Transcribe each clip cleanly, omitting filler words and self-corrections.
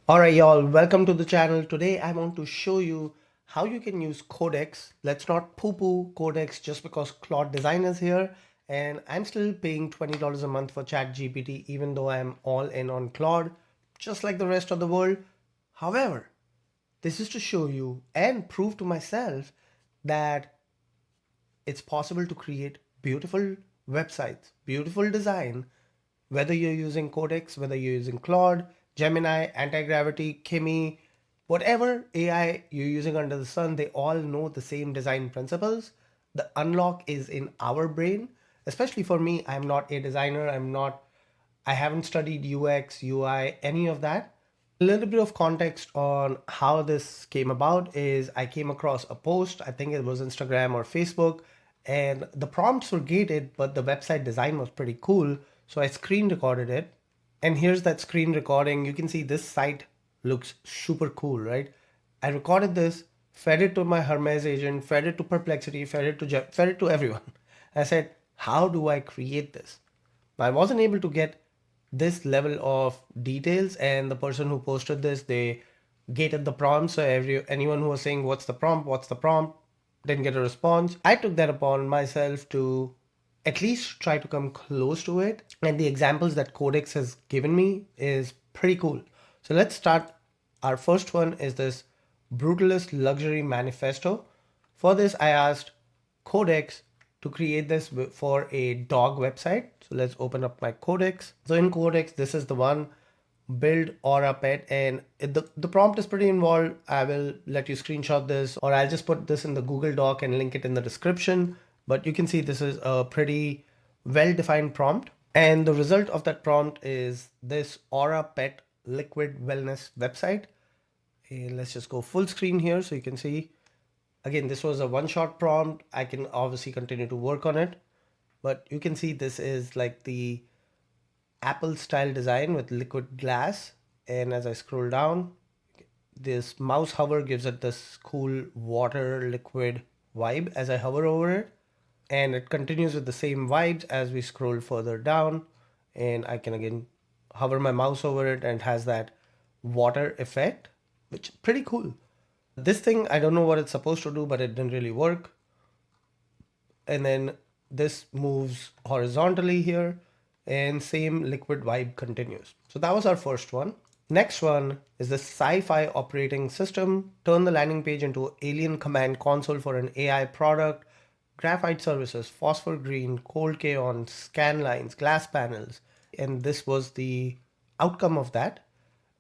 Alright y'all, welcome to the channel. Today I want to show you how you can use Codex. Let's not poo-poo Codex just because Claude Design is here, and I'm still paying $20 a month for ChatGPT even though I'm all in on Claude, just like the rest of the world. However, this is to show you and prove to myself that it's possible to create beautiful websites, beautiful design, whether you're using Codex, whether you're using Claude, Gemini, Anti-Gravity, Kimi, whatever AI you're using under the sun, they all know the same design principles. The unlock is in our brain. Especially for me, I'm not a designer. I haven't studied UX, UI, any of that. A little bit of context on how this came about is I came across a post, I think it was Instagram or Facebook, and the prompts were gated, but the website design was pretty cool. So I screen recorded it. And here's that screen recording. You can see this site looks super cool, right? I recorded this, fed it to my Hermes agent, fed it to Perplexity, fed it to everyone. I said, how do I create this? I wasn't able to get this level of details, and the person who posted this, they gated the prompt. So anyone who was saying what's the prompt, didn't get a response. I took that upon myself to at least try to come close to it. And the examples that Codex has given me is pretty cool. So let's start. Our first one is this Brutalist Luxury Manifesto. For this, I asked Codex to create this for a dog website. So let's open up my Codex. So in Codex, this is the one, build Aura Pet, and the prompt is pretty involved. I will let you screenshot this, or I'll just put this in the Google Doc and link it in the description. But you can see this is a pretty well-defined prompt. And the result of that prompt is this Aura Pet Liquid Wellness website. And let's just go full screen here so you can see. Again, this was a one-shot prompt. I can obviously continue to work on it, but you can see this is like the Apple style design with liquid glass. And as I scroll down, this mouse hover gives it this cool water liquid vibe as I hover over it. And it continues with the same vibes as we scroll further down. And I can again hover my mouse over it, and it has that water effect, which is pretty cool. This thing, I don't know what it's supposed to do, but it didn't really work. And then this moves horizontally here, and same liquid vibe continues. So that was our first one. Next one is the sci-fi operating system. Turn the landing page into alien command console for an AI product. Graphite services, phosphor green, cold K-on, scan lines, glass panels. And this was the outcome of that.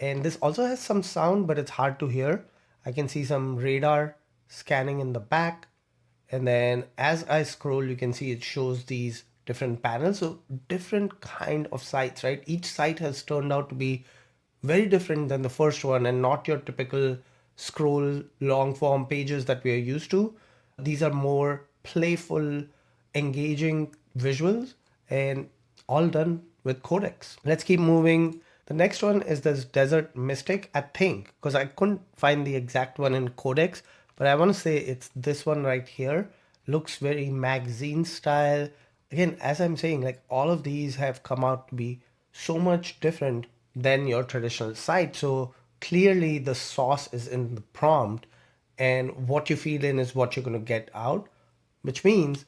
And this also has some sound, but it's hard to hear. I can see some radar scanning in the back. And then as I scroll, you can see it shows these different panels. So different kind of sites, right? Each site has turned out to be very different than the first one, and not your typical scroll long form pages that we are used to. These are more playful, engaging visuals, and all done with Codex. Let's keep moving. The next one is this Desert Mystic, I think, because I couldn't find the exact one in Codex, but I want to say it's this one right here. Looks very magazine style. Again, as I'm saying, like all of these have come out to be so much different than your traditional site. So clearly the sauce is in the prompt, and what you feed in is what you're going to get out, which means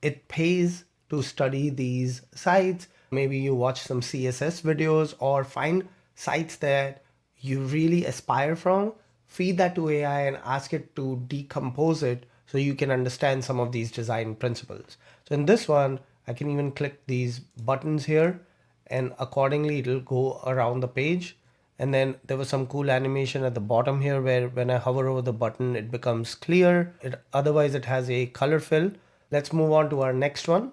it pays to study these sites. Maybe you watch some CSS videos or find sites that you really aspire from, feed that to AI and ask it to decompose it so you can understand some of these design principles. So in this one, I can even click these buttons here, and accordingly it'll go around the page. And then there was some cool animation at the bottom here where when I hover over the button, it becomes clear. Otherwise, it has a color fill. Let's move on to our next one,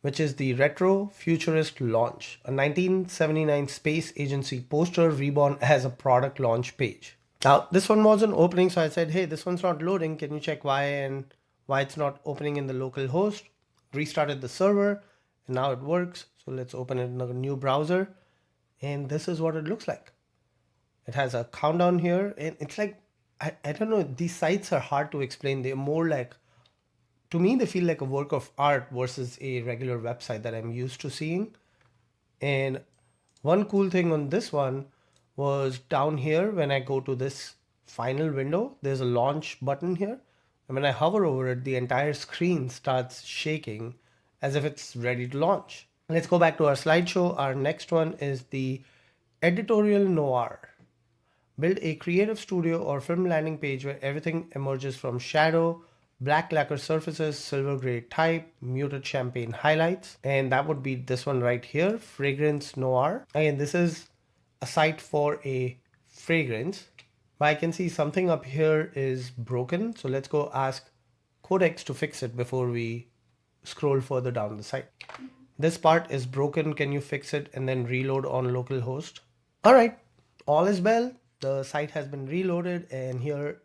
which is the Retro Futurist Launch, a 1979 space agency poster reborn as a product launch page. Now, this one wasn't opening, so I said, hey, this one's not loading. Can you check why and why it's not opening in the local host? Restarted the server, and now it works. So let's open it in a new browser, and this is what it looks like. It has a countdown here, and it's like, I don't know, these sites are hard to explain. They're more like, to me, they feel like a work of art versus a regular website that I'm used to seeing. And one cool thing on this one was down here. When I go to this final window, there's a launch button here. And when I hover over it, the entire screen starts shaking as if it's ready to launch. Let's go back to our slideshow. Our next one is the editorial noir. Build a creative studio or film landing page where everything emerges from shadow, black lacquer surfaces, silver gray type, muted champagne highlights. And that would be this one right here, Fragrance Noir. Again, this is a site for a fragrance. But I can see something up here is broken. So let's go ask Codex to fix it before we scroll further down the site. This part is broken. Can you fix it and then reload on localhost? All right, all is well. The site has been reloaded and here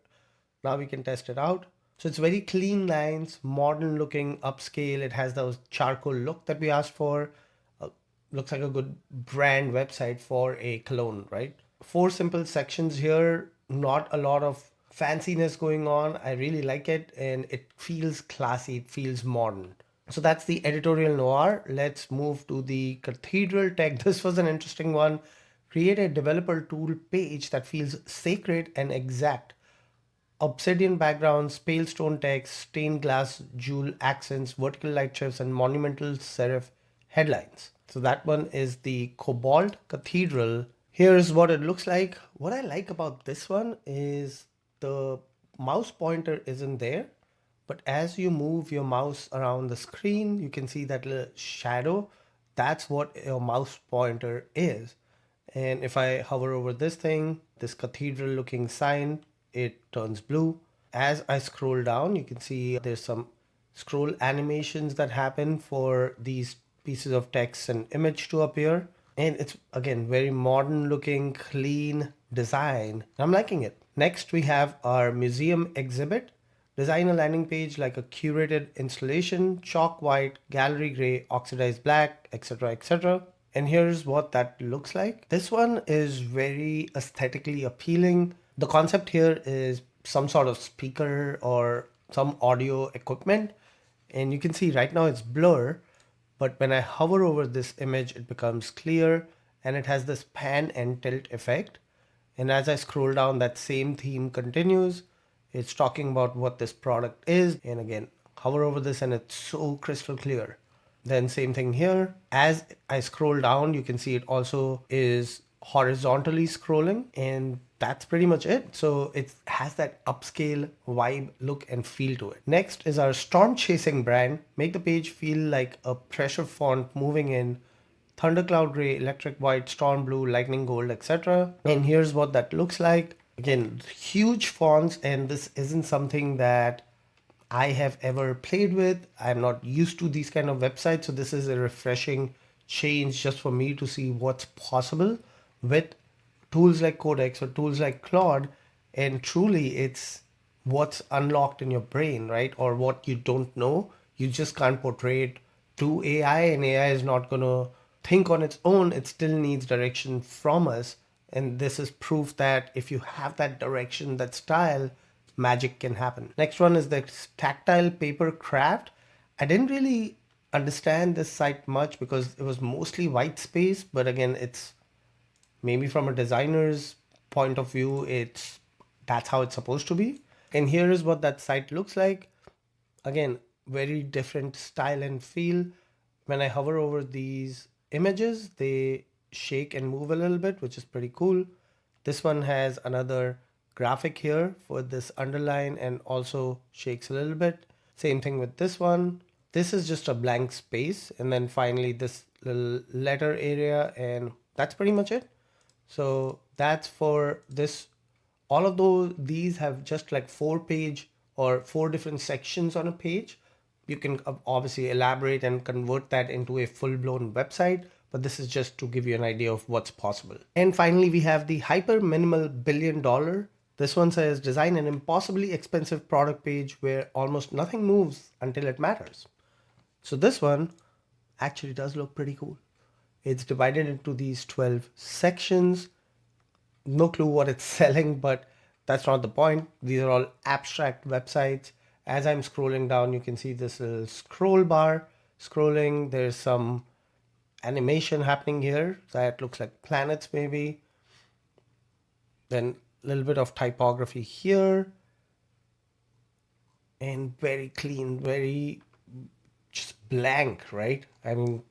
now we can test it out. So it's very clean lines, modern looking, upscale. It has those charcoal look that we asked for. Looks like a good brand website for a cologne, right? Four simple sections here, not a lot of fanciness going on. I really like it and it feels classy, it feels modern. So that's the editorial noir. Let's move to the cathedral tech. This was an interesting one. Create a developer tool page that feels sacred and exact. Obsidian backgrounds, pale stone text, stained glass jewel accents, vertical light shifts, and monumental serif headlines. So that one is the Cobalt Cathedral. Here's what it looks like. What I like about this one is the mouse pointer isn't there, but as you move your mouse around the screen, you can see that little shadow. That's what your mouse pointer is. And if I hover over this thing, this cathedral looking sign, it turns blue. As I scroll down, you can see there's some scroll animations that happen for these pieces of text and image to appear. And it's again very modern looking, clean design. I'm liking it. Next, we have our museum exhibit. Design a landing page like a curated installation, chalk white, gallery gray, oxidized black, etc. etc. And here's what that looks like. This one is very aesthetically appealing. The concept here is some sort of speaker or some audio equipment. And you can see right now it's blur, but when I hover over this image, it becomes clear and it has this pan and tilt effect. And as I scroll down, that same theme continues. It's talking about what this product is. And again, hover over this and it's so crystal clear. Then same thing here. As I scroll down, you can see it also is horizontally scrolling and that's pretty much it. So it has that upscale vibe, look and feel to it. Next is our storm chasing brand. Make the page feel like a pressure font moving in. Thundercloud gray, electric white, storm blue, lightning gold, etc. And here's what that looks like. Again, huge fonts, and this isn't something that I have ever played with. I'm not used to these kind of websites, so this is a refreshing change just for me to see what's possible with tools like Codex or tools like Claude. And truly, it's what's unlocked in your brain, right? Or what you don't know. You just can't portray it to AI, and AI is not going to think on its own. It still needs direction from us. And this is proof that if you have that direction, that style, magic can happen. Next one is the tactile paper craft. I didn't really understand this site much because it was mostly white space, but again, it's maybe from a designer's point of view, it's that's how it's supposed to be. And here is what that site looks like. Again, very different style and feel. When I hover over these images, they shake and move a little bit, which is pretty cool. This one has another graphic here for this underline and also shakes a little bit. Same thing with this one. This is just a blank space. And then finally this little letter area, and that's pretty much it. So that's for this. All of these have just like 4 page or 4 different sections on a page. You can obviously elaborate and convert that into a full-blown website, but this is just to give you an idea of what's possible. And finally, we have the hyper minimal $1 billion. This one says design an impossibly expensive product page where almost nothing moves until it matters. So this one actually does look pretty cool. It's divided into these 12 sections. No clue what it's selling, but that's not the point. These are all abstract websites. As I'm scrolling down, you can see this little scroll bar scrolling. There's some animation happening here that looks like planets maybe. Then a little bit of typography here, and very clean, very just blank, right? I mean,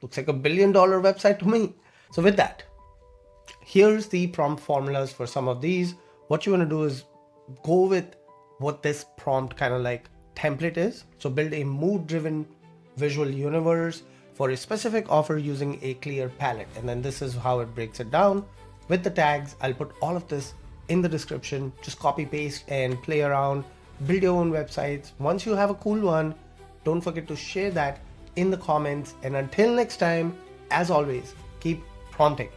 looks like $1 billion website to me. So with that, here's the prompt formulas for some of these. What you want to do is go with what this prompt kind of like template is. So build a mood driven visual universe for a specific offer using a clear palette. And then this is how it breaks it down with the tags. I'll put all of this in the description. Just copy paste and play around, build your own websites. Once you have a cool one, don't forget to share that in the comments. And until next time, as always, keep prompting.